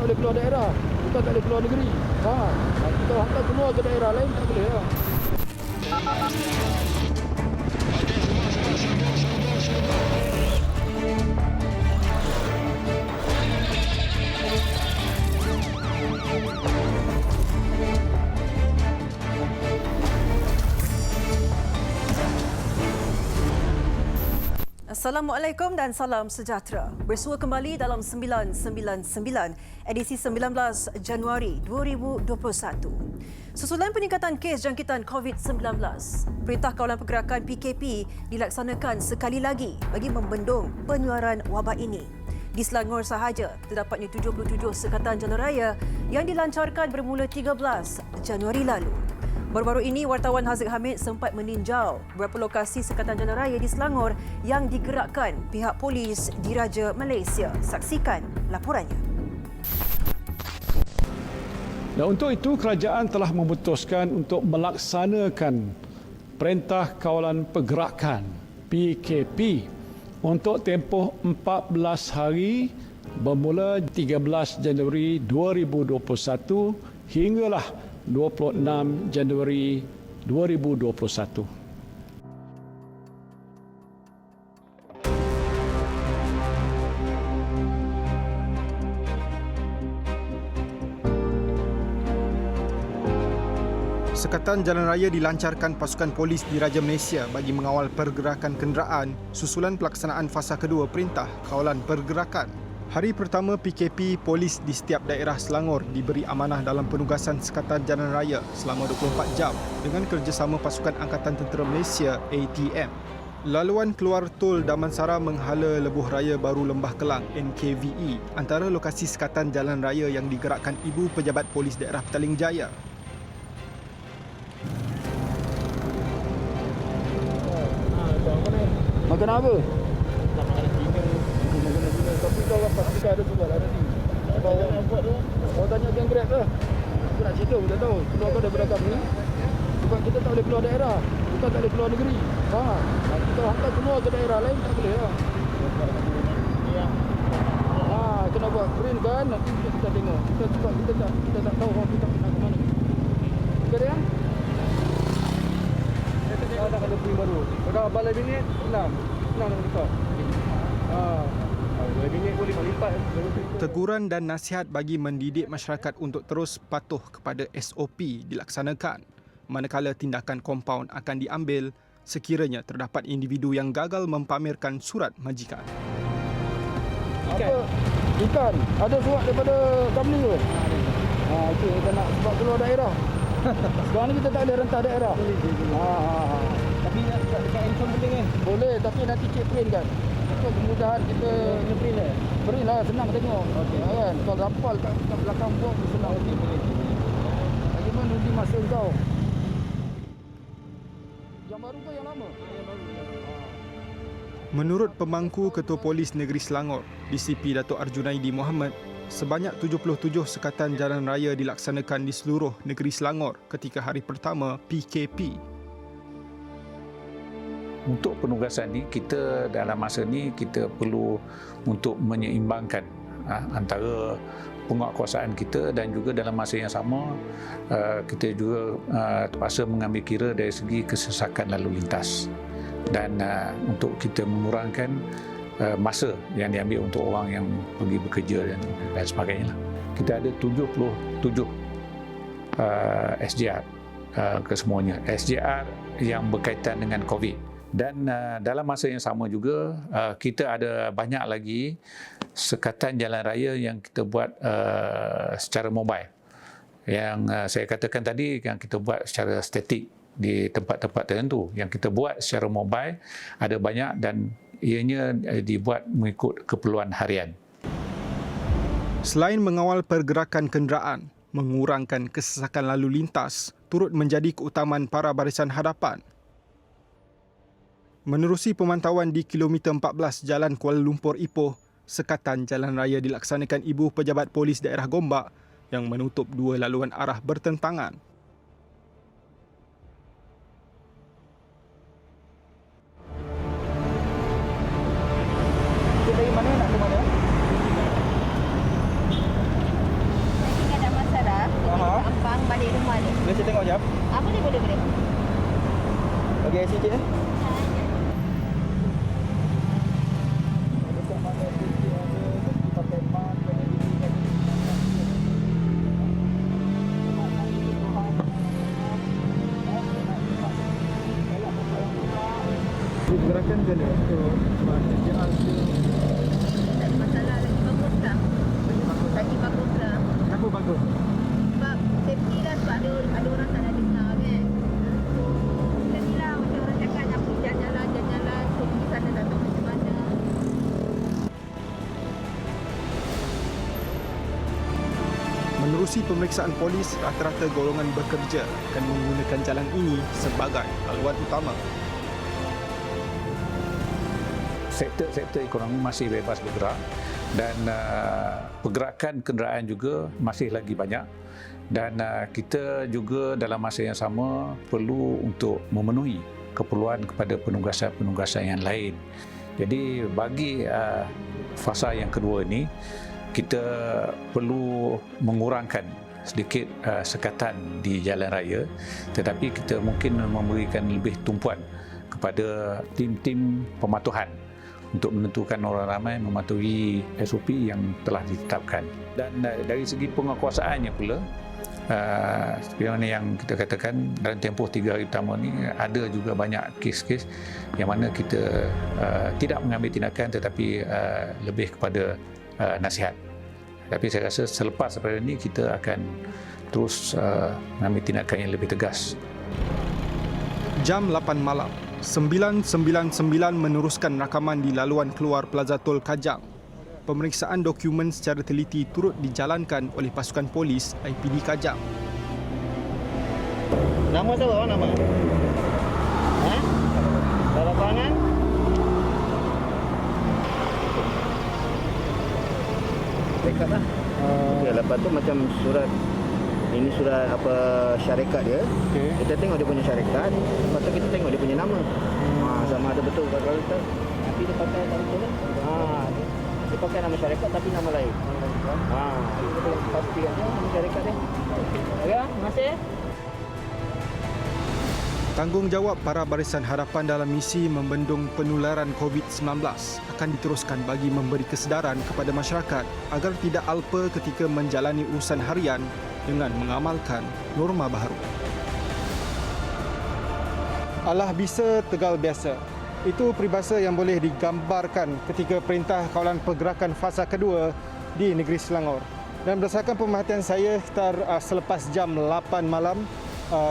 tak boleh keluar daerah. Kita tak boleh keluar negeri. Kita hantar keluar ke daerah lain tak boleh. Assalamualaikum dan salam sejahtera. Bersua kembali dalam 999 edisi 19 Januari 2021. Susulan peningkatan kes jangkitan COVID-19, Perintah Kawalan Pergerakan PKP dilaksanakan sekali lagi bagi membendung penularan wabak ini. Di Selangor sahaja, terdapatnya 77 sekatan jalan raya yang dilancarkan bermula 13 Januari lalu. Baru-baru ini, wartawan Haziq Hamid sempat meninjau beberapa lokasi sekatan jalan raya di Selangor yang digerakkan pihak polis Diraja Malaysia. Saksikan laporannya. Dan untuk itu, kerajaan telah memutuskan untuk melaksanakan Perintah Kawalan Pergerakan PKP untuk tempoh 14 hari bermula 13 Januari 2021 hinggalah 26 Januari 2021. Sekatan jalan raya dilancarkan pasukan polis Diraja Malaysia bagi mengawal pergerakan kenderaan susulan pelaksanaan fasa kedua Perintah Kawalan Pergerakan. Hari pertama PKP, polis di setiap daerah Selangor diberi amanah dalam penugasan sekatan jalan raya selama 24 jam dengan kerjasama pasukan Angkatan Tentera Malaysia ATM. Laluan keluar tol Damansara menghala Lebuh Raya Baru Lembah Kelang NKVE antara lokasi sekatan jalan raya yang digerakkan Ibu Pejabat Polis Daerah Petaling Jaya. Makan apa? Tapi kau apa? Kita ada juga lah nanti. Kau tanya geng Grab lah. Aku nak cerita pun tak tahu. Keluar kau daripada kami. Sebab kita tak boleh keluar daerah. Kita tak boleh keluar negeri. Kita hantar keluar ke daerah lain tak boleh. Kena buat print kan. Nanti kita tengok. Sebab kita tak tahu orang kita nak ke mana. Okey dia? Kita dah ada print baru. Kalau balai minit 6 nak kita. Teguran dan nasihat bagi mendidik masyarakat untuk terus patuh kepada SOP dilaksanakan, manakala tindakan kompaun akan diambil sekiranya terdapat individu yang gagal mempamerkan surat majikan. Ikan. Ada surat daripada company ke? Okey, kita nak sebab keluar daerah. Sekarang ni kita tak boleh rentah daerah. Tapi dekat handphone boleh kan? Boleh, tapi nanti cek print kan. Untuk kemudahan kita Print lah? print lah, senang tengok. Kan? Kalau rapal kat belakang box senang. Boleh. Lagi mana nanti masa kau? Yang baru ke yang lama? Yang baru. Menurut pemangku Ketua Polis Negeri Selangor, DCP Datuk Arjunaidi Mohamad, sebanyak 77 sekatan jalan raya dilaksanakan di seluruh negeri Selangor ketika hari pertama PKP. Untuk penugasan ni, kita dalam masa ni kita perlu untuk menyeimbangkan antara penguatkuasaan kita dan juga dalam masa yang sama kita juga terpaksa mengambil kira dari segi kesesakan lalu lintas dan untuk kita mengurangkan masa yang diambil untuk orang yang pergi bekerja dan sebagainya. Kita ada 77 SJR kesemuanya. SJR yang berkaitan dengan COVID. Dan dalam masa yang sama juga, kita ada banyak lagi sekatan jalan raya yang kita buat secara mobile. Yang saya katakan tadi, yang kita buat secara statik di tempat-tempat tertentu. Yang kita buat secara mobile ada banyak dan ianya dibuat mengikut keperluan harian. Selain mengawal pergerakan kenderaan, mengurangkan kesesakan lalu lintas turut menjadi keutamaan para barisan hadapan. Menerusi pemantauan di kilometer 14 Jalan Kuala Lumpur Ipoh, sekatan jalan raya dilaksanakan Ibu Pejabat Polis Daerah Gombak yang menutup dua laluan arah bertentangan. Kita dari mana nak ke mana? Bagi IC cik eh. Gerakan ke ni untuk kerjaan Masalah lagi bagus tak? Lagi bagus lah. kenapa bagus? Sebab safety lah, sebab ada orang tak ada dengar kan. So kita ni lah macam orang cakap nak pergi jalan-jalan, so pergi sana tak tahu macam mana. Menerusi pemeriksaan polis, rata-rata golongan bekerja akan menggunakan jalan ini sebagai laluan utama. Sektor ekonomi masih bebas bergerak dan pergerakan kenderaan juga masih lagi banyak, dan kita juga dalam masa yang sama perlu untuk memenuhi keperluan kepada penugasan-penugasan yang lain. Jadi bagi fasa yang kedua ini, kita perlu mengurangkan sedikit sekatan di jalan raya, tetapi kita mungkin memberikan lebih tumpuan kepada tim-tim pematuhan untuk menentukan orang ramai mematuhi SOP yang telah ditetapkan. Dan dari segi penguasaaannya pula, seperti mana yang kita katakan, dalam tempoh 3 hari pertama ni ada juga banyak kes-kes yang mana kita tidak mengambil tindakan, tetapi lebih kepada nasihat. Tapi saya rasa selepas daripada ini kita akan terus mengambil tindakan yang lebih tegas. Jam 8 malam, 999 meneruskan rakaman di laluan keluar Plaza Tol Kajang. Pemeriksaan dokumen secara teliti turut dijalankan oleh pasukan polis IPD Kajang. Nama siapa awak nama? Ha? Dalam pangan? Dekat lah. Okey, lepas tu macam surat, ini surat apa syarikat dia. Okay. Kita tengok dia punya syarikat, lepas tu kita tengok dia punya nama. Sama ada betul kalau kita tapi dia pakai nama tu kan. Dia pakai nama syarikat tapi nama lain. Kita boleh pastikan nama syarikat dia. Okey, terima kasih. Tanggungjawab para Barisan Harapan dalam misi membendung penularan COVID-19 akan diteruskan bagi memberi kesedaran kepada masyarakat agar tidak alpa ketika menjalani urusan harian dengan mengamalkan norma baharu. Alah bisa tegal biasa. Itu peribahasa yang boleh digambarkan ketika Perintah Kawalan Pergerakan Fasa Kedua di negeri Selangor. Dan berdasarkan pemerhatian saya, sekitar selepas jam 8 malam,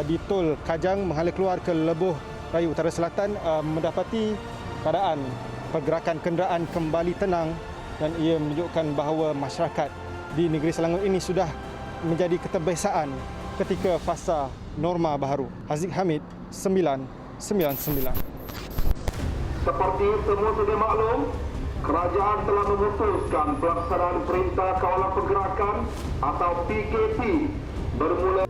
di Tol Kajang menghala keluar ke Lebuh Raya Utara Selatan, mendapati keadaan pergerakan kenderaan kembali tenang, dan ia menunjukkan bahawa masyarakat di negeri Selangor ini sudah menjadi keterbiasaan ketika fasa norma baharu. Haziq Hamid, 999. Seperti semua sudah maklum, kerajaan telah memutuskan pelaksanaan Perintah Kawalan Pergerakan atau PKP bermula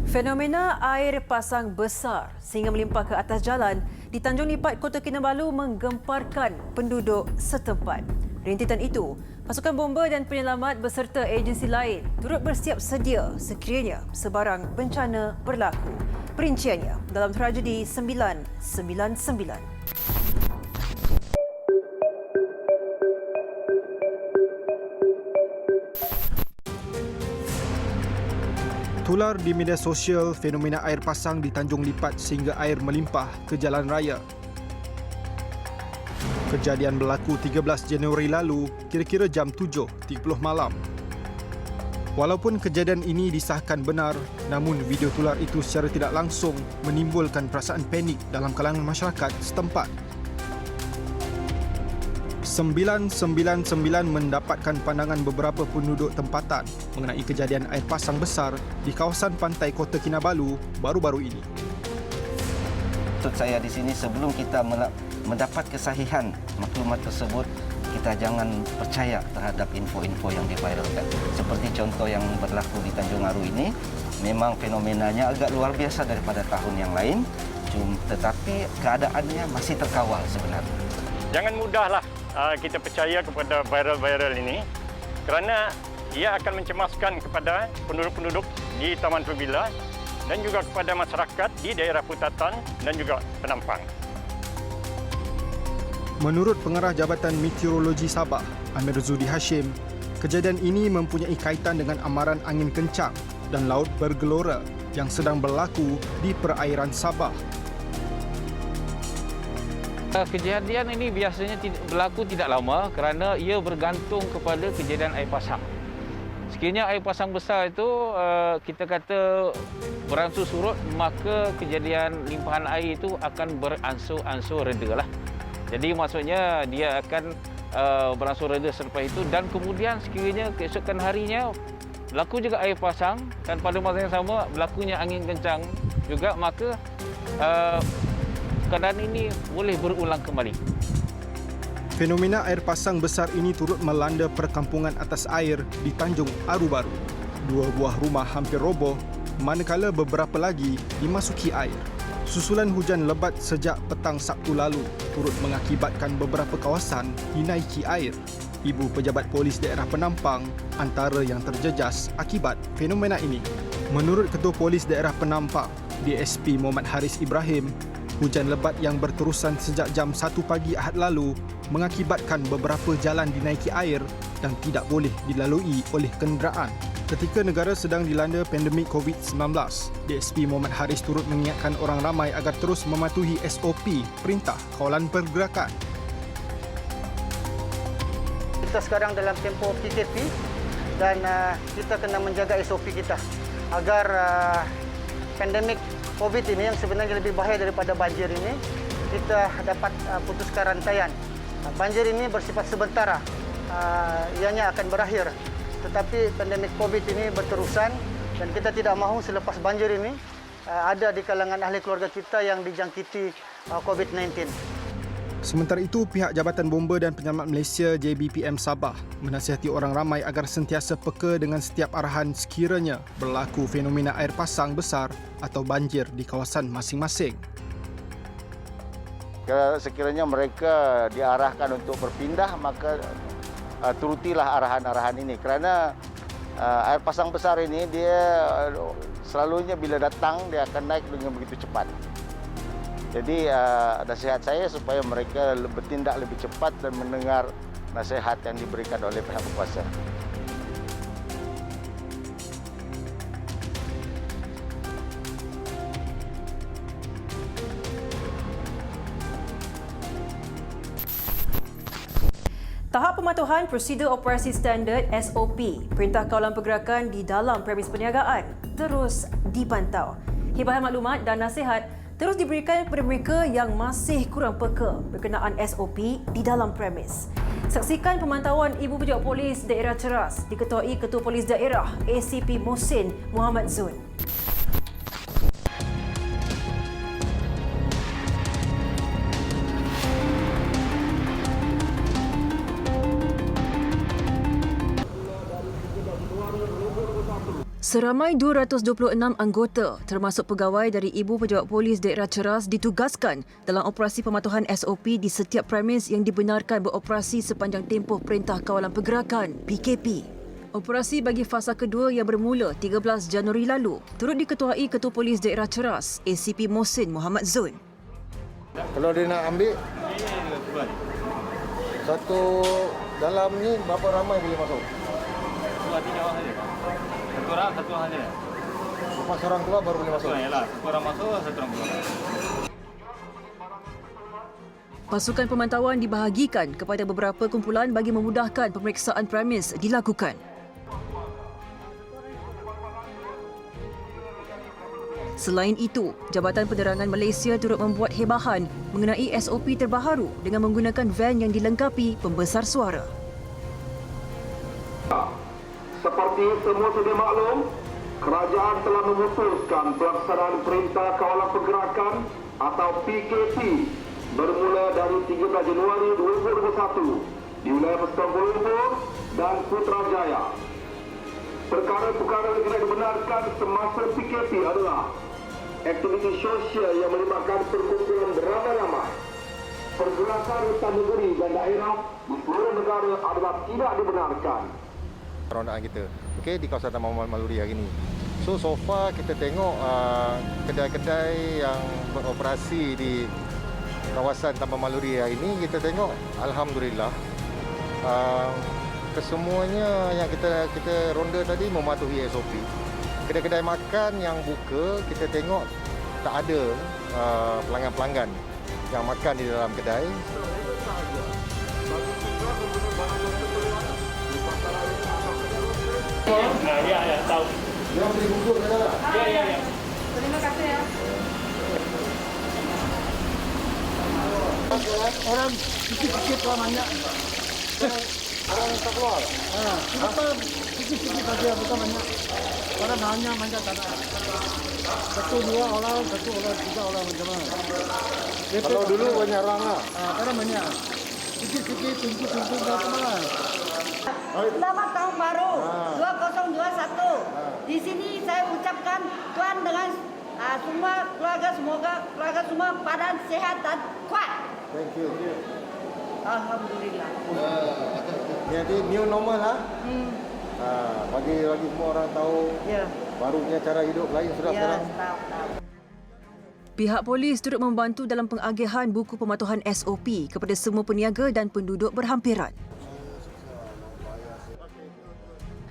Fenomena air pasang besar sehingga melimpah ke atas jalan di Tanjung Lipat, Kota Kinabalu menggemparkan penduduk setempat. Rintitan itu, pasukan bomba dan penyelamat beserta agensi lain turut bersiap sedia sekiranya sebarang bencana berlaku. Perinciannya dalam tragedi 999. Tular di media sosial fenomena air pasang di Tanjung Lipat sehingga air melimpah ke jalan raya. Kejadian berlaku 13 Januari lalu, kira-kira jam 7.30 malam. Walaupun kejadian ini disahkan benar, namun video tular itu secara tidak langsung menimbulkan perasaan panik dalam kalangan masyarakat setempat. 999 mendapatkan pandangan beberapa penduduk tempatan mengenai kejadian air pasang besar di kawasan pantai Kota Kinabalu baru-baru ini. Maksud saya di sini, sebelum kita mendapat kesahihan maklumat tersebut, kita jangan percaya terhadap info-info yang diviralkan. Seperti contoh yang berlaku di Tanjung Aru ini, memang fenomenanya agak luar biasa daripada tahun yang lain, tetapi keadaannya masih terkawal sebenarnya. Jangan mudahlah kita percaya kepada viral-viral ini kerana ia akan mencemaskan kepada penduduk-penduduk di Taman Purbila dan juga kepada masyarakat di daerah Putatan dan juga Penampang. Menurut Pengarah Jabatan Meteorologi Sabah, Amir Zudi Hashim, kejadian ini mempunyai kaitan dengan amaran angin kencang dan laut bergelora yang sedang berlaku di perairan Sabah. Kejadian ini biasanya berlaku tidak lama kerana ia bergantung kepada kejadian air pasang. Sekiranya air pasang besar itu kita kata beransur surut, maka kejadian limpahan air itu akan beransur-ansur reda lah. Jadi maksudnya dia akan beransur reda selepas itu dan kemudian sekiranya keesokan harinya berlaku juga air pasang dan pada masa yang sama berlakunya angin kencang juga, maka keadaan ini boleh berulang kembali. Fenomena air pasang besar ini turut melanda perkampungan atas air di Tanjung Aru Baru. 2 buah rumah hampir roboh, manakala beberapa lagi dimasuki air. Susulan hujan lebat sejak petang Sabtu lalu turut mengakibatkan beberapa kawasan dinaiki air. Ibu pejabat polis daerah Penampang antara yang terjejas akibat fenomena ini. Menurut Ketua Polis Daerah Penampang, DSP Muhammad Haris Ibrahim, hujan lebat yang berterusan sejak jam 1 pagi Ahad lalu mengakibatkan beberapa jalan dinaiki air dan tidak boleh dilalui oleh kenderaan. Ketika negara sedang dilanda pandemik COVID-19, DSP Muhammad Haris turut mengingatkan orang ramai agar terus mematuhi SOP Perintah Kawalan Pergerakan. Kita sekarang dalam tempoh PKP dan kita kena menjaga SOP kita agar pandemik COVID ini yang sebenarnya lebih bahaya daripada banjir ini, kita dapat putuskan rantaian. Banjir ini bersifat sementara, ianya akan berakhir. Tetapi pandemik COVID ini berterusan dan kita tidak mahu selepas banjir ini ada di kalangan ahli keluarga kita yang dijangkiti COVID-19. Sementara itu, pihak Jabatan Bomba dan Penyelamat Malaysia JBPM Sabah menasihati orang ramai agar sentiasa peka dengan setiap arahan sekiranya berlaku fenomena air pasang besar atau banjir di kawasan masing-masing. Sekiranya mereka diarahkan untuk berpindah, maka turutilah arahan-arahan ini kerana air pasang besar ini dia selalunya bila datang dia akan naik dengan begitu cepat. Jadi nasihat saya supaya mereka bertindak lebih cepat dan mendengar nasihat yang diberikan oleh pihak berkuasa. Tahap pematuhan prosedur operasi standard SOP Perintah Kawalan Pergerakan di dalam premis perniagaan terus dipantau. Hibahan maklumat dan nasihat terus diberikan kepada mereka yang masih kurang peka berkenaan SOP di dalam premis. Saksikan pemantauan Ibu Pejabat Polis Daerah Ceras diketuai Ketua Polis Daerah ACP Mohsin Muhammad Zun. Seramai 226 anggota termasuk pegawai dari Ibu Pejabat Polis Daerah Ceras ditugaskan dalam operasi pematuhan SOP di setiap premis yang dibenarkan beroperasi sepanjang tempoh Perintah Kawalan Pergerakan PKP. Operasi bagi fasa kedua yang bermula 13 Januari lalu turut diketuai Ketua Polis Daerah Ceras ACP Mohsin Muhammad Zun. Kalau dia nak ambil satu dalam ni berapa ramai boleh masuk? Satu orang saja. Lepas orang keluar baru boleh masuk? Yalah, satu orang masuk, satu orang keluar. Pasukan pemantauan dibahagikan kepada beberapa kumpulan bagi memudahkan pemeriksaan premis dilakukan. Selain itu, Jabatan Penerangan Malaysia turut membuat hebahan mengenai SOP terbaru dengan menggunakan van yang dilengkapi pembesar suara. Seperti semua sedia maklum, kerajaan telah memutuskan pelaksanaan Perintah Kawalan Pergerakan atau PKP bermula dari 13 Januari 2021 di wilayah Pasukan Kuala Lumpur dan Putrajaya. Perkara-perkara yang kena dibenarkan semasa PKP adalah aktiviti sosial yang melibatkan perkumpulan beramai-ramai, pergerakan rentan negeri dan daerah di seluruh negara adalah tidak dibenarkan. Rondaan kita, okey, di kawasan Taman Maluri hari ini. So far kita tengok kedai-kedai yang beroperasi di kawasan Taman Maluri hari ini, kita tengok alhamdulillah kesemuanya yang kita ronda tadi mematuhi SOP. Kedai-kedai makan yang buka, kita tengok tak ada pelanggan-pelanggan yang makan di dalam kedai. Ya, tahu. Yang beli bungkus ada tak? Ya. Terima kasih ya. Orang sikit-sikit lah banyak. Orang tak keluar. Kita sikit-sikit saja, bukan banyak. Orang hanya banyak tak ada. Satu dua orang, tiga orang macam mana. Kalau dulu banyak orang lah. Sekarang banyak. Sikit-sikit, tunggu-tunggu macam. Selamat tahun baru 2021. Di sini saya ucapkan Tuhan dengan semua keluarga, semoga keluarga semua badan sehat dan kuat. Thank you. Alhamdulillah. Jadi new normal lah. Bagi semua orang tahu barunya cara hidup lain sudah sekarang. Tahu. Pihak polis turut membantu dalam pengagihan buku pematuhan SOP kepada semua peniaga dan penduduk berhampiran.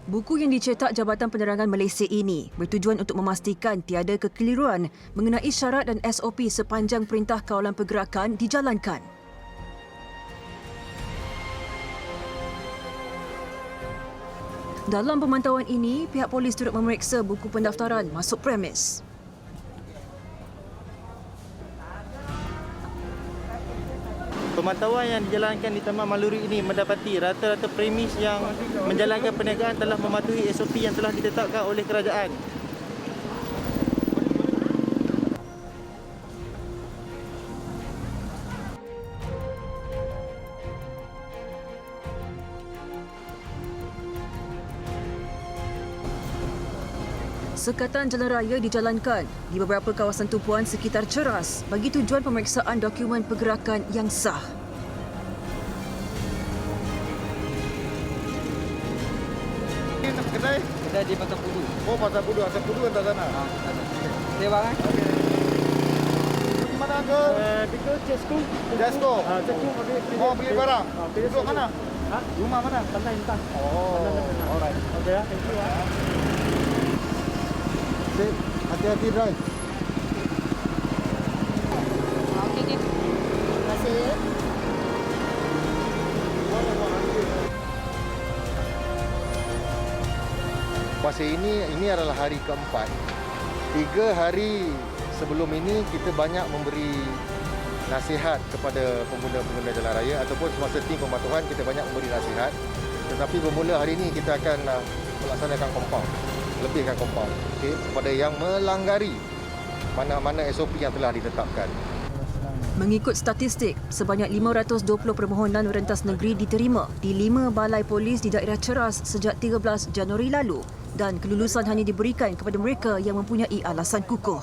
Buku yang dicetak Jabatan Penerangan Malaysia ini bertujuan untuk memastikan tiada kekeliruan mengenai syarat dan SOP sepanjang Perintah Kawalan Pergerakan dijalankan. Dalam pemantauan ini, pihak polis turut memeriksa buku pendaftaran masuk premis. Pemantauan yang dijalankan di Taman Maluri ini mendapati rata-rata premis yang menjalankan perniagaan telah mematuhi SOP yang telah ditetapkan oleh kerajaan. Sekatan jalan raya dijalankan di beberapa kawasan tumpuan sekitar Ceras bagi tujuan pemeriksaan dokumen pergerakan yang sah. Ini kedai? Kedai di Pasar Pudu. Oh, Pasar Pudu. Pasar Pudu atas sana. Sewa kan? Di mana ke? Di Cesko. Cesko? Cesko. Oh, beli barang? Duduk mana? Rumah mana? Pantai Intan. Oh, alright. Okey ya, thank you. Sip, hati-hati drive. Okey. Terima kasih. Masa ini adalah hari keempat. 3 hari sebelum ini kita banyak memberi nasihat kepada pengguna-pengguna jalan raya ataupun semasa tim pematuhan kita banyak memberi nasihat. Tetapi bermula hari ini kita akan melaksanakan compound. Lebihkan compound, okey, kepada yang melanggari mana-mana SOP yang telah ditetapkan. Mengikut statistik, sebanyak 520 permohonan rentas negeri diterima di 5 balai polis di daerah Ceras sejak 13 Januari lalu dan kelulusan hanya diberikan kepada mereka yang mempunyai alasan kukuh.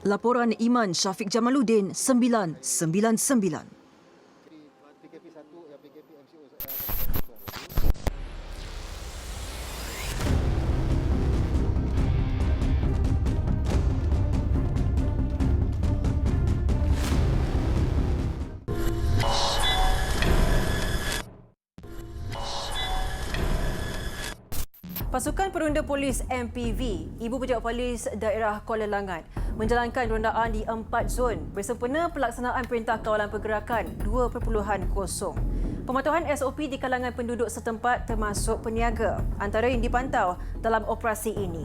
Laporan Iman Syafiq Jamaluddin 999. Pasukan Peronda Polis MPV, Ibu Pejabat Polis Daerah Kuala Langat, menjalankan rondaan di 4 zon bersempena pelaksanaan Perintah Kawalan Pergerakan 2.0. Pematuhan SOP di kalangan penduduk setempat termasuk peniaga antara yang dipantau dalam operasi ini.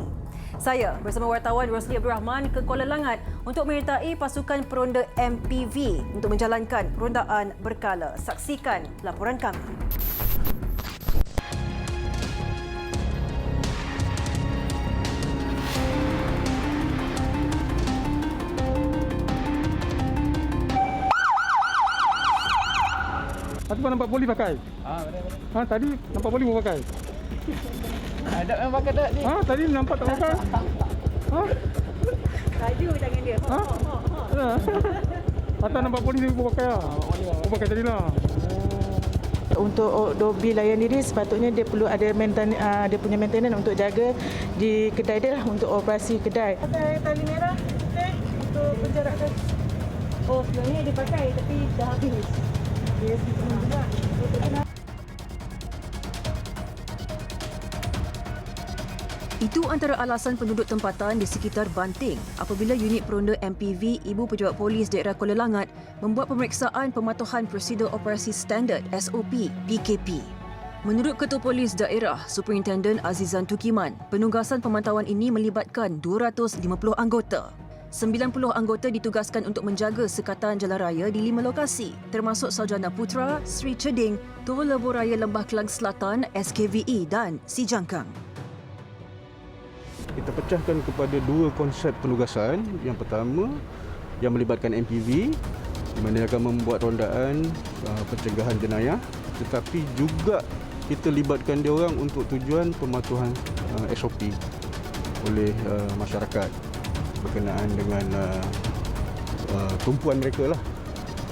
Saya bersama wartawan Rosli Abdul Rahman ke Kuala Langat untuk menyertai pasukan Peronda MPV untuk menjalankan rondaan berkala. Saksikan laporan kami. Tadi nampak polis pakai? Benar. Tadi nampak polis mau pakai? Ada yang pakai tak ni? Tadi nampak tak pakai? Laju tangan dia. Atas nampak polis dia pakai lah. Pakai tadi lah. Untuk Dobi layan diri sepatutnya dia perlu ada dia punya maintenance untuk jaga di kedai dia lah, untuk operasi kedai. Pakai tali merah untuk penjarakan. Oh, sebenarnya dia pakai tapi dah habis. Dia juga. Itu antara alasan penduduk tempatan di sekitar Banting apabila unit peronda MPV Ibu Pejabat Polis Daerah Kuala Langat membuat pemeriksaan pematuhan prosedur operasi standard SOP PKP. Menurut Ketua Polis Daerah Superintendent Azizan Tukiman, penugasan pemantauan ini melibatkan 250 anggota. 90 anggota ditugaskan untuk menjaga sekatan jalan raya di 5 lokasi termasuk Sarjana Putra, Sri Cheding, Tol Lebuh Raya Lembah Kelang Selatan SKVE dan Si Jangkang. Kita pecahkan kepada dua konsep penugasan. Yang pertama yang melibatkan MPV di mana akan membuat rondaan pencegahan jenayah, tetapi juga kita libatkan dia orang untuk tujuan pematuhan SOP oleh masyarakat berkenaan dengan tumpuan mereka lah,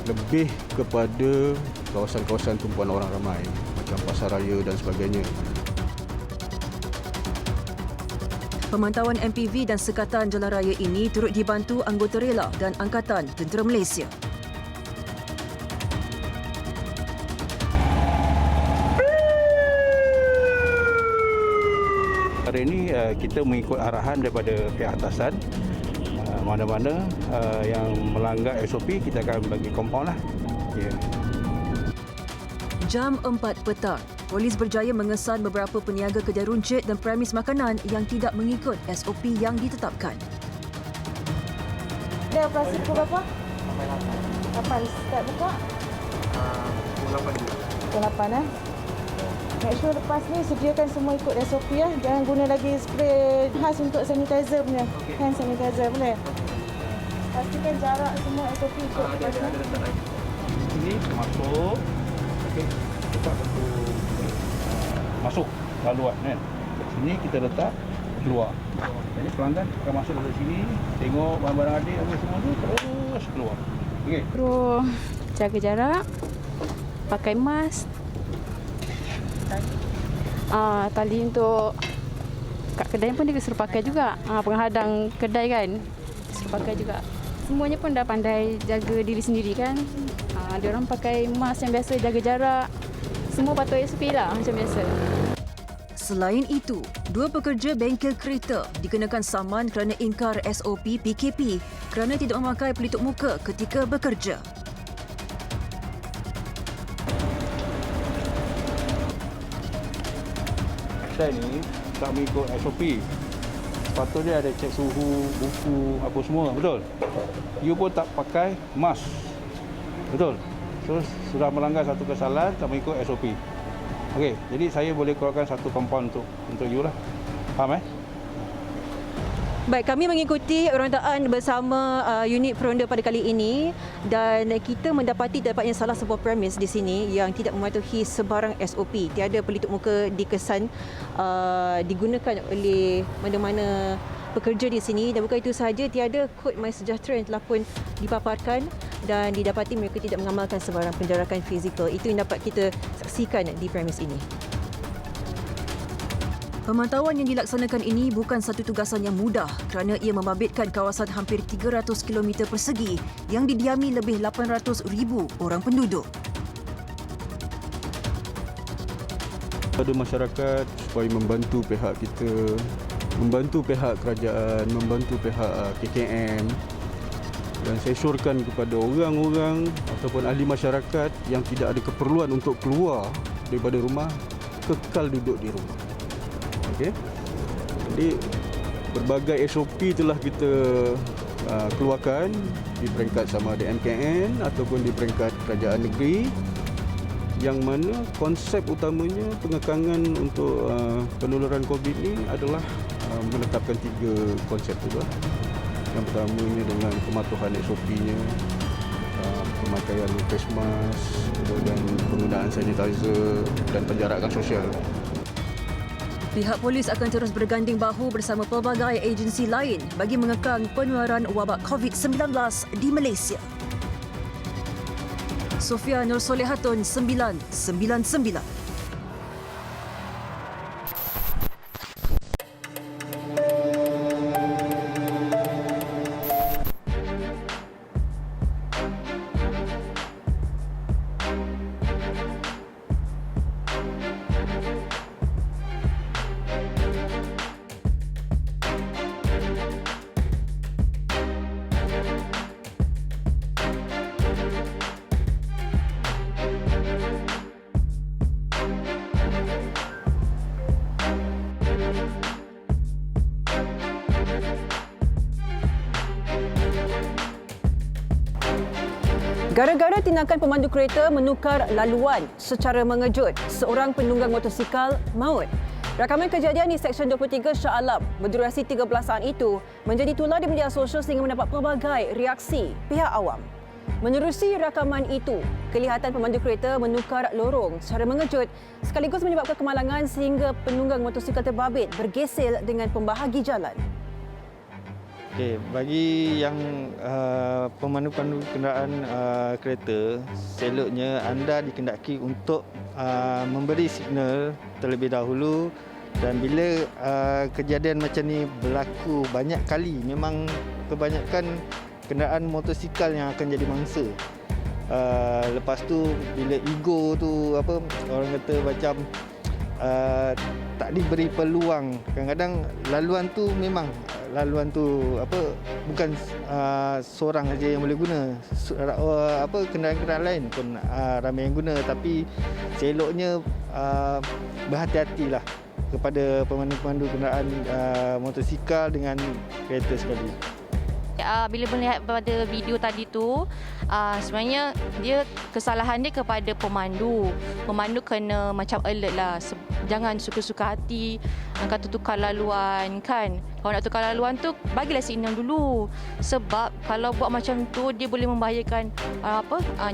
lebih kepada kawasan-kawasan tumpuan orang ramai macam pasar raya dan sebagainya. Pemantauan MPV dan sekatan jalan raya ini turut dibantu anggota rela dan Angkatan Tentera Malaysia. Hari ini kita mengikut arahan daripada pihak atasan. Mana-mana yang melanggar SOP kita akan bagi kompaun lah. Yeah. Jam 4 petang, polis berjaya mengesan beberapa peniaga kedai runcit dan premis makanan yang tidak mengikut SOP yang ditetapkan. Dia operasi pukul berapa? 8. Start buka? Pukul 8 Make sure lepas ni sediakan semua ikut SOP ya. Jangan guna lagi spray khas untuk sanitizer punya. Hand sanitizer boleh? Pastikan jarak semua SOP ikut. Ini masuk. Okey, letak satu masuk laluan kan. Sini kita letak keluar. Jadi pelanggan akan masuk dari sini, tengok barang-barang adik apa semua tu terus keluar. Okey. Terus jaga jarak, pakai mask. Tali untuk kat kedai pun dia suruh pakai juga. Penghadang kedai kan suruh pakai juga. Semuanya pun dah pandai jaga diri sendiri kan. Dia orang pakai mask yang biasa, jaga jarak. Semua patut SOP lah macam biasa. Selain itu, dua pekerja bengkel kereta dikenakan saman kerana ingkar SOP PKP kerana tidak memakai pelitup muka ketika bekerja. Kedai ni tak mengikut SOP. Sepatutnya ada cek suhu, buku, apa semua, betul? You pun tak pakai mask. Betul? So, sudah melanggar satu kesalahan, tak mengikut SOP. Okey, jadi saya boleh keluarkan satu kompaun untuk you lah. Faham Baik, kami mengikuti rondaan bersama unit peronda pada kali ini dan kita mendapati dapatnya salah sebuah premis di sini yang tidak mematuhi sebarang SOP. Tiada pelitup muka dikesan digunakan oleh mana-mana pekerja di sini dan bukan itu sahaja, tiada kod MySejahtera yang telah pun dipaparkan dan didapati mereka tidak mengamalkan sebarang penjarakan fizikal. Itu yang dapat kita saksikan di premis ini. Pemantauan yang dilaksanakan ini bukan satu tugasan yang mudah kerana ia membabitkan kawasan hampir 300 km persegi yang didiami lebih 800,000 orang penduduk. Pada masyarakat supaya membantu pihak kita, membantu pihak kerajaan, membantu pihak KKM dan saya syorkan kepada orang-orang ataupun ahli masyarakat yang tidak ada keperluan untuk keluar daripada rumah, kekal duduk di rumah. Okay. Jadi berbagai SOP telah kita keluarkan di peringkat sama ada MKN ataupun di peringkat kerajaan negeri yang mana konsep utamanya pengekangan untuk penularan COVID ini adalah menetapkan 3 konsep itu. Yang pertamanya dengan pematuhan SOP-nya, pemakaian face mask dan penggunaan sanitizer dan penjarakan sosial. Pihak polis akan terus berganding bahu bersama pelbagai agensi lain bagi mengekang penularan wabak COVID-19 di Malaysia. Sofia Nur Solehatun, 999. Gara-gara tindakan pemandu kereta menukar laluan secara mengejut, seorang penunggang motosikal maut. Rakaman kejadian di Seksyen 23 Shah Alam berdurasi 13 saat itu menjadi tular di media sosial sehingga mendapat pelbagai reaksi pihak awam. Menerusi rakaman itu, kelihatan pemandu kereta menukar lorong secara mengejut sekaligus menyebabkan kemalangan sehingga penunggang motosikal terbabit bergesel dengan pembahagi jalan. Okey, bagi yang pemandu-pemandu kenderaan kereta, seloknya anda dikendaki untuk memberi signal terlebih dahulu, dan bila kejadian macam ni berlaku banyak kali, memang kebanyakan kenderaan motosikal yang akan jadi mangsa. Lepas tu bila ego tu orang kata macam tak diberi peluang, kadang-kadang laluan tu memang bukan seorang saja yang boleh guna, kenderaan-kenderaan lain pun ramai yang guna, tapi seloknya berhati-hatilah kepada pemandu-pemandu kenderaan motosikal dengan kereta sekali. Bila melihat pada video tadi tu, sebenarnya dia kesalahan dia kepada pemandu. Pemandu kena macam alert lah. Jangan suka-suka hati kata tukar laluan kan. Kalau nak tukar laluan tu, bagilah signal dulu. Sebab kalau buat macam tu, dia boleh membahayakan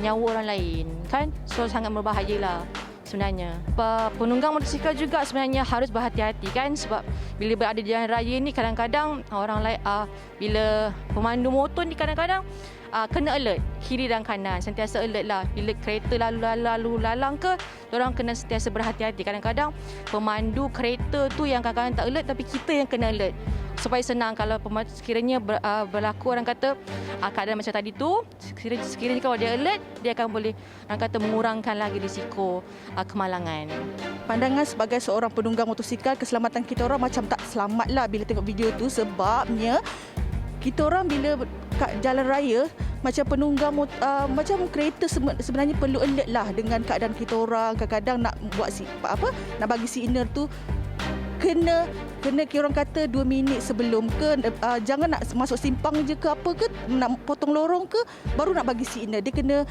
nyawa orang lain kan. So sangat berbahayalah sebenarnya. Penunggang motosikal juga sebenarnya harus berhati-hati kan, sebab bila berada di jalan raya ni kadang-kadang orang lain bila pemandu motor ni kadang-kadang kena alert kiri dan kanan, sentiasa alert lah. Bila kereta lalu lalang ke, orang kena sentiasa berhati-hati. Kadang-kadang pemandu kereta tu yang kadang-kadang tak alert, tapi kita yang kena alert. Supaya senang kalau sekiranya berlaku orang kata keadaan macam tadi tu, sekiranya kalau dia alert, dia akan boleh orang kata mengurangkan lagi risiko kemalangan. Pandangan sebagai seorang penunggang motosikal, keselamatan kita orang macam tak selamat lah bila tengok video tu, sebabnya kita orang bila kat jalan raya macam penunggang macam kereta sebenarnya perlu alert lah dengan keadaan kita orang. Kadang-kadang nak buat nak bagi signal tu kena orang kata 2 minit sebelum ke, jangan nak masuk simpang je ke apa ke, nak potong lorong ke baru nak bagi signal. Dia kena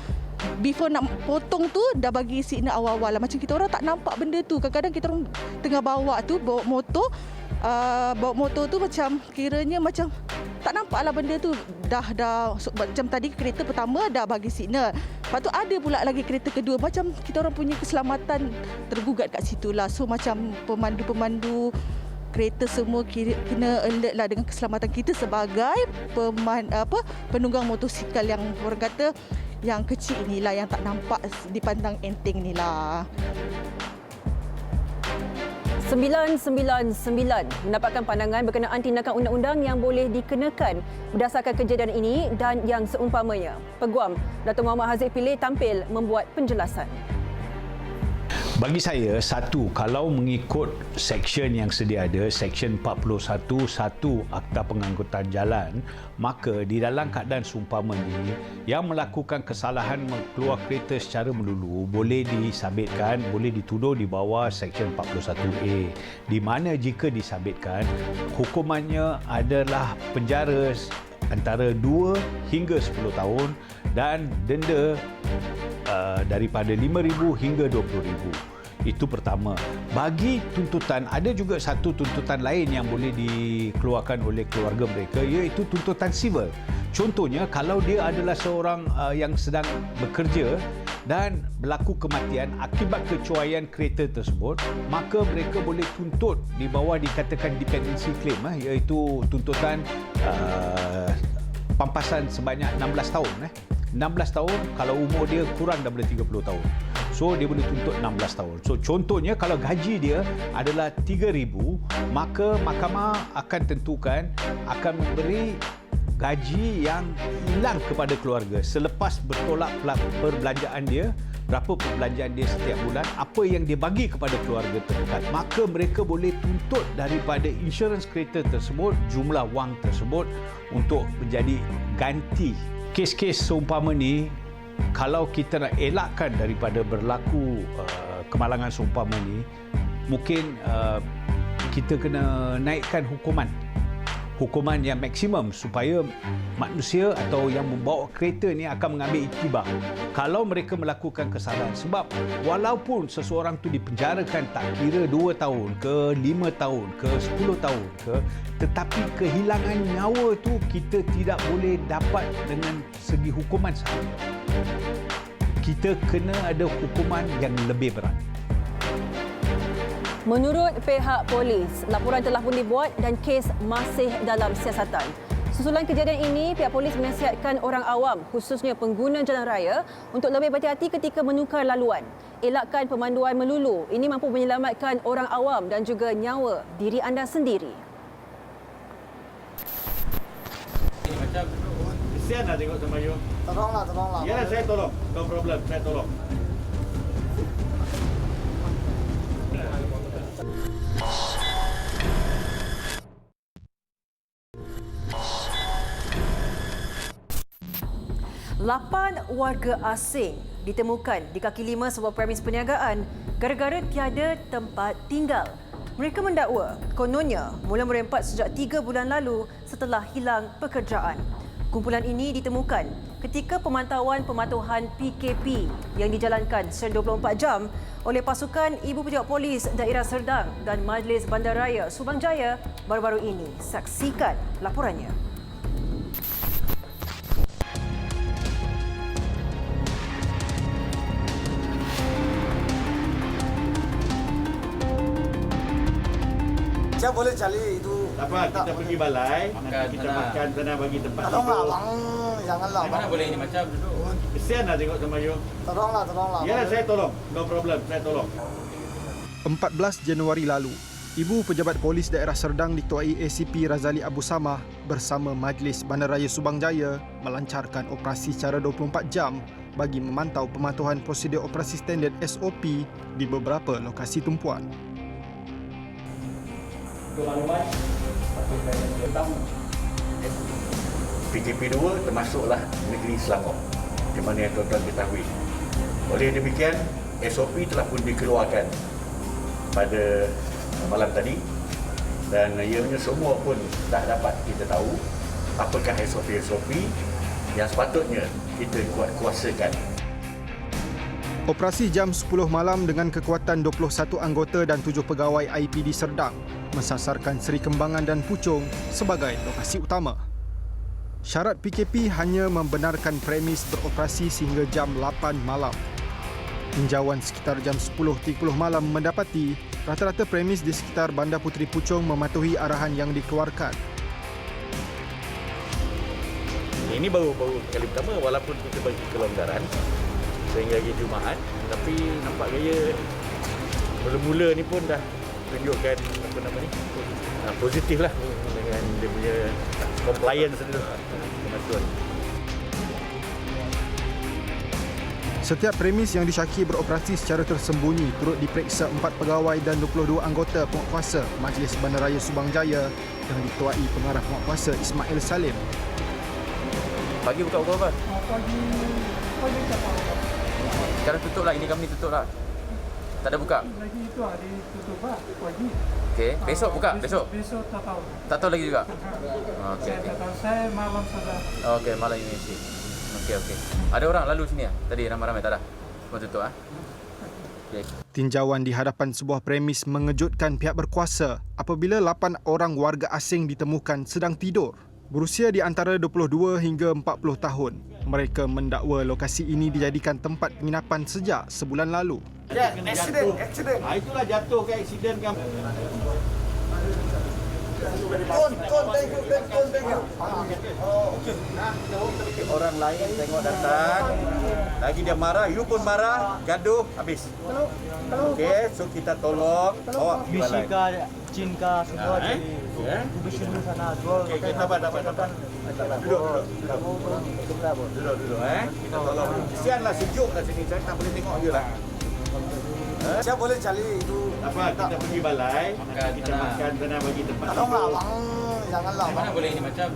before nak potong tu dah bagi signal awal-awal lah. Macam kita orang tak nampak benda tu. Kadang-kadang kita orang tengah bawa motor tu macam kiranya macam tak nampak lah benda tu. Dah macam tadi kereta pertama dah bagi signal, lepas tu ada pula lagi kereta kedua, macam kita orang punya keselamatan tergugat kat situ lah. So macam pemandu-pemandu kereta semua kena alert lah dengan keselamatan kita sebagai penunggang motosikal yang orang kata yang kecil ni lah, yang tak nampak dipandang enteng ni lah. 999 mendapatkan pandangan berkenaan tindakan undang-undang yang boleh dikenakan berdasarkan kejadian ini dan yang seumpamanya. Peguam Dato' Muhammad Haziq Pilih tampil membuat penjelasan. Bagi saya, satu, kalau mengikut seksyen yang sedia ada, Seksyen 41 1 Akta Pengangkutan Jalan, maka di dalam keadaan seumpama ini, yang melakukan kesalahan keluar kereta secara melulu boleh disabitkan, boleh dituduh di bawah Seksyen 41A, di mana jika disabitkan, hukumannya adalah penjara antara 2 hingga 10 tahun dan denda daripada RM5,000 hingga RM20,000. Itu pertama. Bagi tuntutan, ada juga satu tuntutan lain yang boleh dikeluarkan oleh keluarga mereka, iaitu tuntutan sivil. Contohnya, kalau dia adalah seorang yang sedang bekerja dan berlaku kematian akibat kecuaian kereta tersebut, maka mereka boleh tuntut di bawah dikatakan dependency claim, iaitu tuntutan pampasan sebanyak 16 tahun. 16 tahun kalau umur dia kurang daripada 30 tahun. So dia boleh tuntut 16 tahun. So contohnya kalau gaji dia adalah 3,000, maka mahkamah akan tentukan akan memberi gaji yang hilang kepada keluarga selepas bertolak perbelanjaan dia, berapa perbelanjaan dia setiap bulan, apa yang dia bagi kepada keluarga terdekat, maka mereka boleh tuntut daripada insurans kereta tersebut jumlah wang tersebut untuk menjadi ganti. Kes-kes seumpama ni, kalau kita nak elakkan daripada berlaku kemalangan seumpama ni, mungkin kita kena naikkan hukuman yang maksimum supaya manusia atau yang membawa kereta ni akan mengambil iktibar kalau mereka melakukan kesalahan. Sebab walaupun seseorang tu dipenjarakan tak kira 2 tahun ke 5 tahun ke 10 tahun ke, tetapi kehilangan nyawa tu kita tidak boleh dapat dengan segi hukuman sahaja. Kita kena ada hukuman yang lebih berat. Menurut pihak polis, laporan telah pun dibuat dan kes masih dalam siasatan. Susulan kejadian ini, pihak polis menasihatkan orang awam, khususnya pengguna jalan raya, untuk lebih berhati-hati ketika menukar laluan. Elakkan pemanduan melulu. Ini mampu menyelamatkan orang awam dan juga nyawa diri anda sendiri. Macam kesian lah tengok sama you. Tolonglah. Ya, saya tolong. No problem, saya tolong. Lapan warga asing ditemukan di kaki lima sebuah premis perniagaan gara-gara tiada tempat tinggal. Mereka mendakwa kononnya mula merempat sejak 3 bulan lalu setelah hilang pekerjaan. Kumpulan ini ditemukan ketika pemantauan PKP yang dijalankan secara 24 jam oleh pasukan Ibu Pejabat Polis Daerah Serdang dan Majlis Bandaraya Subang Jaya baru-baru ini. Saksikan laporannya. Saya boleh cari itu. Apa? Kita pergi balai, nanti kita makan sana bagi tempat tidur. Tolonglah bang, janganlah. Mana boleh ini macam duduk. Kesian lah tengok sama you. Tolonglah. Ya, saya tolong. No problem, saya tolong. 14 Januari lalu, Ibu Pejabat Polis Daerah Serdang diketuai ACP Razali Abu Samah bersama Majlis Bandaraya Subang Jaya melancarkan operasi secara 24 jam bagi memantau pematuhan prosedur operasi standard SOP di beberapa lokasi tumpuan. Untuk maklumat, PKP 2 termasuklah negeri Selangor, di mana yang tuan-tuan ketahui. Oleh demikian, SOP telah pun dikeluarkan pada malam tadi dan ianya semua pun dah dapat kita tahu apakah SOP yang sepatutnya kita kuasakan. Operasi jam 10 malam dengan kekuatan 21 anggota dan 7 pegawai IPD Serdang mensasarkan Seri Kembangan dan Puchong sebagai lokasi utama. Syarat PKP hanya membenarkan premis beroperasi sehingga jam 8 malam. Tinjauan sekitar jam 10.30 malam mendapati rata-rata premis di sekitar Bandar Puteri Puchong mematuhi arahan yang dikeluarkan. Ini baru kali pertama walaupun kita bagi kelonggaran sehingga hari Jumaat, tapi nampak gaya mula-mula ni pun dah tunjukkan positif lah dengan dia punya compliance tu. Pematuan. Setiap premis yang disyaki beroperasi secara tersembunyi turut diperiksa 4 pegawai dan 22 anggota penguatkuasa Majlis Bandaraya Subang Jaya yang diketuai Pengarah Penguatkuasa Ismail Salim. Pagi buka pukul apa? Pagi sekarang tutup lah, ini kami tutup lah. Tak ada buka? lagi itu ada tutup pagi. Okey, besok buka? Besok? Besok tak tahu. Tak tahu lagi juga? Okey. Saya tak tahu, saya malam saja. Okey, malam ini sih. Okey. Ada orang lalu sini ya? Tadi ramai-ramai tak ada? Semua tutup ah. Okay. Tinjauan di hadapan sebuah premis mengejutkan pihak berkuasa apabila 8 orang warga asing ditemukan sedang tidur, berusia di antara 22 hingga 40 tahun. Mereka mendakwa lokasi ini dijadikan tempat penginapan sejak sebulan lalu. Accident. Itulah jatuh ke accident kan. Orang lain tengok datang, lagi dia marah, you pun marah, gaduh, habis. Okey, so kita tolong bawa pergi balai. Cinka semua di kubisi di sana gol. Okey, kita dapat. Duduk. Kita tolong. Kesianlah sejuklah sini, saya tak boleh tengok je lah. Saya boleh cari itu. Kita pergi balai, kita makan sana, bagi tempat. Tolonglah bang, janganlah. Mana boleh ini macam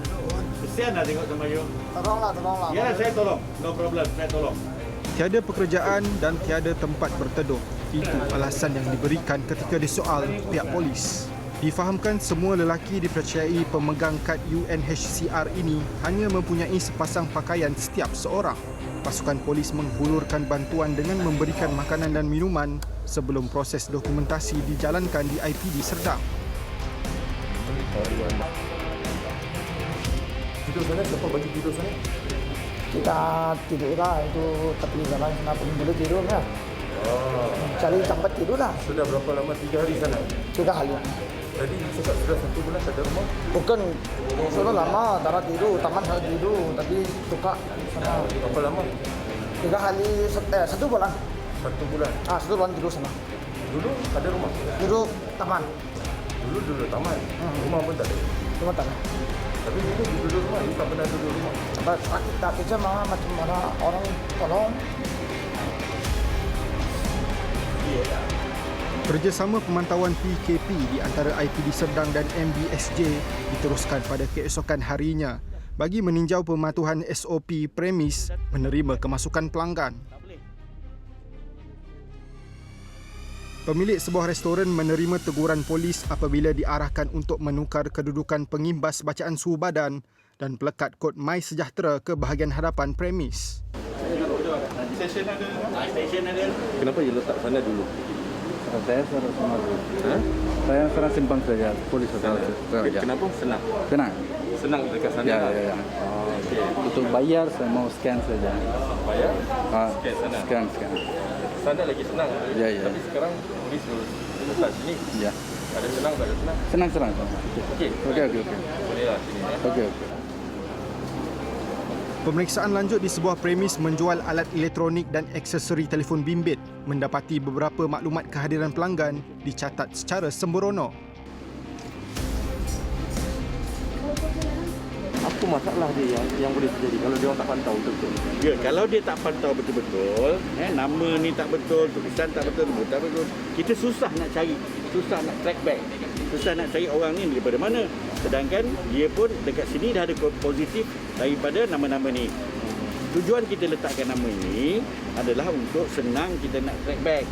Kesianlah tengok sama you. Tolonglah. Ya, saya tolong. No problem, saya tolong. Tiada pekerjaan dan tiada tempat berteduh. Itu alasan yang diberikan ketika disoal pihak polis. Difahamkan semua lelaki dipercayai pemegang kad UNHCR ini hanya mempunyai sepasang pakaian setiap seorang. Pasukan polis menghulurkan bantuan dengan memberikan makanan dan minuman sebelum proses dokumentasi dijalankan di IPD Serdang. Tidur sana, siapa bagi tidur sana? Kita tidurlah itu tepi jalan sana pun boleh tidur ya. Cari tempat tidur lah. Sudah berapa lama? 3 hari sana? 3 hari. Tadi cakap sudah 1 bulan tak ada rumah? Bukan, sudah lama tak tidur, taman saya tidur, tapi suka sana. Berapa lama? 3 hari, 1 bulan. 1 bulan? 1 bulan tidur sana. Dulu ada rumah? Dulu taman. Dulu taman? Rumah pun tak ada? Rumah tak ada. Tapi dulu duduk rumah, you tak pernah duduk rumah? Tak kerja macam mana orang tolong. Kerjasama pemantauan PKP di antara IPD Serdang dan MBSJ diteruskan pada keesokan harinya bagi meninjau pematuhan SOP premis menerima kemasukan pelanggan. Pemilik sebuah restoran menerima teguran polis apabila diarahkan untuk menukar kedudukan pengimbas bacaan suhu badan dan pelekat kod MySejahtera ke bahagian hadapan premis. Kenapa you letak sana dulu? Saya serah semua dulu. Saya serah simpang saja, polis saja. Kenapa? Senang? Senang dekat sana? Ya. Okay. Untuk bayar saya mau scan saja. Bayar? Scan sana? Scan. Sana lagi senang? Ya. Tapi sekarang polis letak sini? Ya. Ada senang, tak ada senang? Senang. Okey. Bolehlah sini. Okey. Pemeriksaan lanjut di sebuah premis menjual alat elektronik dan aksesori telefon bimbit mendapati beberapa maklumat kehadiran pelanggan dicatat secara sembrono. Apa masalah dia yang boleh terjadi kalau dia orang tak pantau betul-betul? Ya, kalau dia tak pantau betul-betul, nama ni tak betul, tulisan tak betul, tak betul, kita susah nak cari, susah nak track back, susah nak cari orang ni daripada mana. Sedangkan dia pun dekat sini dah ada kod positif daripada nama-nama ni. Tujuan kita letakkan nama ini adalah untuk senang kita nak track back.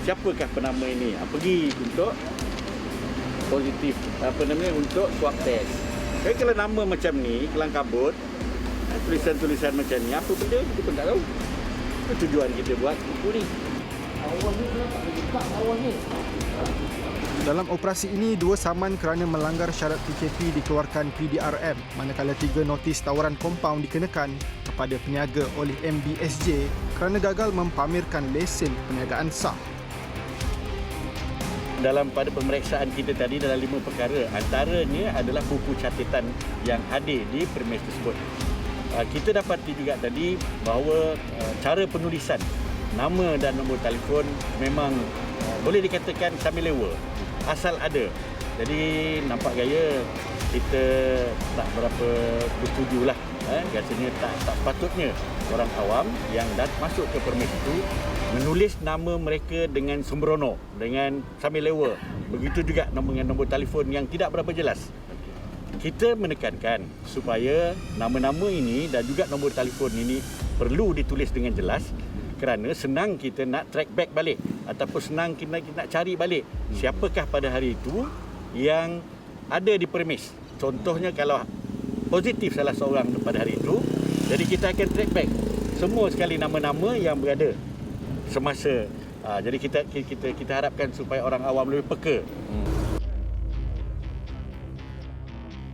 Siapakah penama ini? Pergi untuk positif, untuk swab test. Jadi kalau nama macam ni, kelang kabut, tulisan-tulisan macam ni, apa benda kita pun tak tahu. Itu tujuan kita buat buku ni. Dalam operasi ini, 2 saman kerana melanggar syarat PKP dikeluarkan PDRM, manakala 3 notis tawaran kompaun dikenakan kepada peniaga oleh MBSJ kerana gagal mempamerkan lesen perniagaan sah. Dalam pada pemeriksaan kita tadi dalam 5 perkara, antaranya adalah buku catatan yang hadir di premis tersebut. Kita dapati juga tadi bahawa cara penulisan nama dan nombor telefon memang boleh dikatakan sambil lewa, asal ada. Jadi nampak gaya kita tak berapa bersetujulah. Rasanya tak sepatutnya orang awam yang dah masuk ke premis itu menulis nama mereka dengan sembrono, dengan sambil lewa. Begitu juga nombor telefon yang tidak berapa jelas. Kita menekankan supaya nama-nama ini dan juga nombor telefon ini perlu ditulis dengan jelas kerana senang kita nak track back balik ataupun senang kita nak cari balik siapakah pada hari itu yang ada di premis. Contohnya kalau positif salah seorang pada hari itu, jadi kita akan track back semua sekali nama-nama yang berada semasa. Jadi kita harapkan supaya orang awam lebih peka.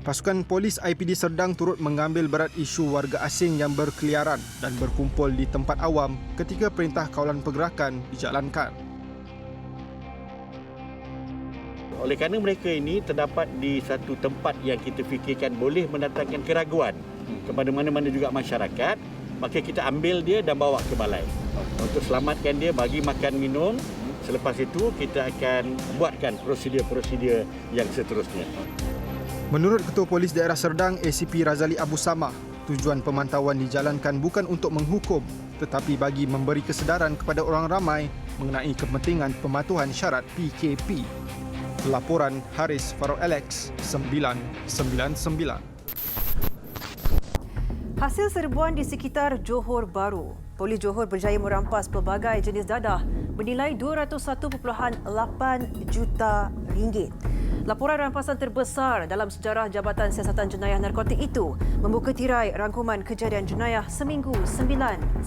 Pasukan polis IPD Serdang turut mengambil berat isu warga asing yang berkeliaran dan berkumpul di tempat awam ketika perintah kawalan pergerakan dijalankan. Oleh kerana mereka ini terdapat di satu tempat yang kita fikirkan boleh mendatangkan keraguan kepada mana-mana juga masyarakat, maka kita ambil dia dan bawa ke balai untuk selamatkan dia, bagi makan minum. Selepas itu kita akan buatkan prosedur-prosedur yang seterusnya. Menurut Ketua Polis Daerah Serdang ACP Razali Abu Samah, tujuan pemantauan dijalankan bukan untuk menghukum tetapi bagi memberi kesedaran kepada orang ramai mengenai kepentingan pematuhan syarat PKP. Laporan Haris Farouk Alex 999. Hasil serbuan di sekitar Johor Bahru. Polis Johor berjaya merampas pelbagai jenis dadah bernilai 201.8 juta ringgit. Laporan rampasan terbesar dalam sejarah Jabatan Siasatan Jenayah Narkotik itu membuka tirai rangkuman kejadian jenayah seminggu 999.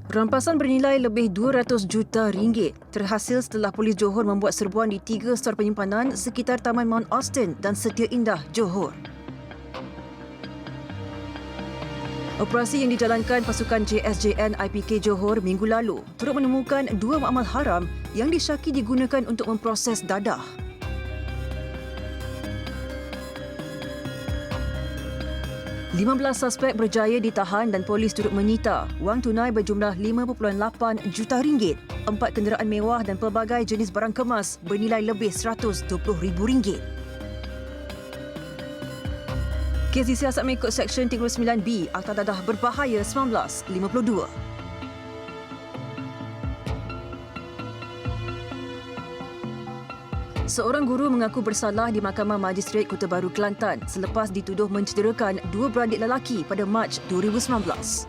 Rampasan bernilai lebih 200 juta ringgit terhasil setelah Polis Johor membuat serbuan di 3 stor penyimpanan sekitar Taman Mount Austin dan Setia Indah, Johor. Operasi yang dijalankan pasukan JSJN IPK Johor minggu lalu turut menemukan 2 makmal haram yang disyaki digunakan untuk memproses dadah. $15 suspek berjaya ditahan dan polis turut menyita wang tunai berjumlah 5.8 juta ringgit, 4 kenderaan mewah dan pelbagai jenis barang kemas bernilai lebih RM120,000. Kes disiasat mengikut Seksyen 39B Akta Dadah Berbahaya 1952. Seorang guru mengaku bersalah di Mahkamah Magistrate Kota Baru, Kelantan selepas dituduh mencederakan 2 beradik lelaki pada Mac 2019.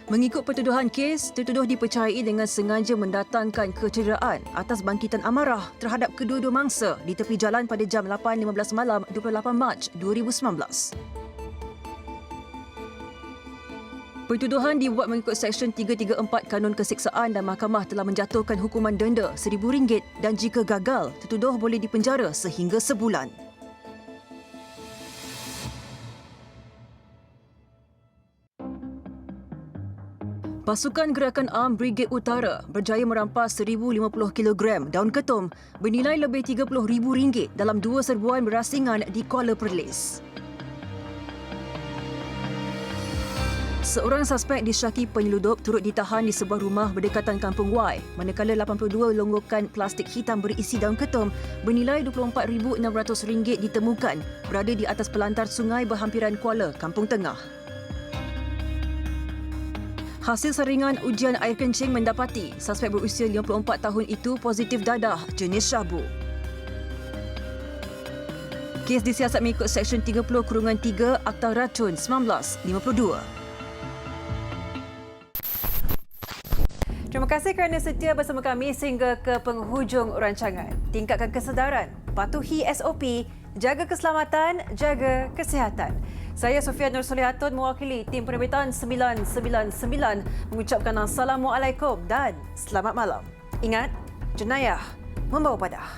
Mengikut pertuduhan kes, tertuduh dipercayai dengan sengaja mendatangkan kecederaan atas bangkitan amarah terhadap kedua-dua mangsa di tepi jalan pada jam 8.15 malam 28 Mac 2019. Pertuduhan dibuat mengikut Seksyen 334 Kanun Kesiksaan dan mahkamah telah menjatuhkan hukuman denda RM1,000 dan jika gagal, tertuduh boleh dipenjara sehingga sebulan. Pasukan Gerakan Am Brigade Utara berjaya merampas 1,050 kilogram daun ketum bernilai lebih RM30,000 dalam 2 serbuan berasingan di Kuala Perlis. Seorang suspek disyaki penyeludup turut ditahan di sebuah rumah berdekatan Kampung Y, manakala 82 longgokan plastik hitam berisi daun ketum bernilai RM24,600 ditemukan berada di atas pelantar sungai berhampiran Kuala, Kampung Tengah. Hasil saringan ujian air kencing mendapati suspek berusia 54 tahun itu positif dadah jenis syabu. Kes disiasat mengikut Seksyen 30/3 Akta Racun 1952. Terima kasih kerana setia bersama kami sehingga ke penghujung rancangan. Tingkatkan kesedaran, patuhi SOP, jaga keselamatan, jaga kesihatan. Saya Sofia Nur Solihatun mewakili tim penerbitan 999 mengucapkan Assalamualaikum dan selamat malam. Ingat, jenayah membawa padah.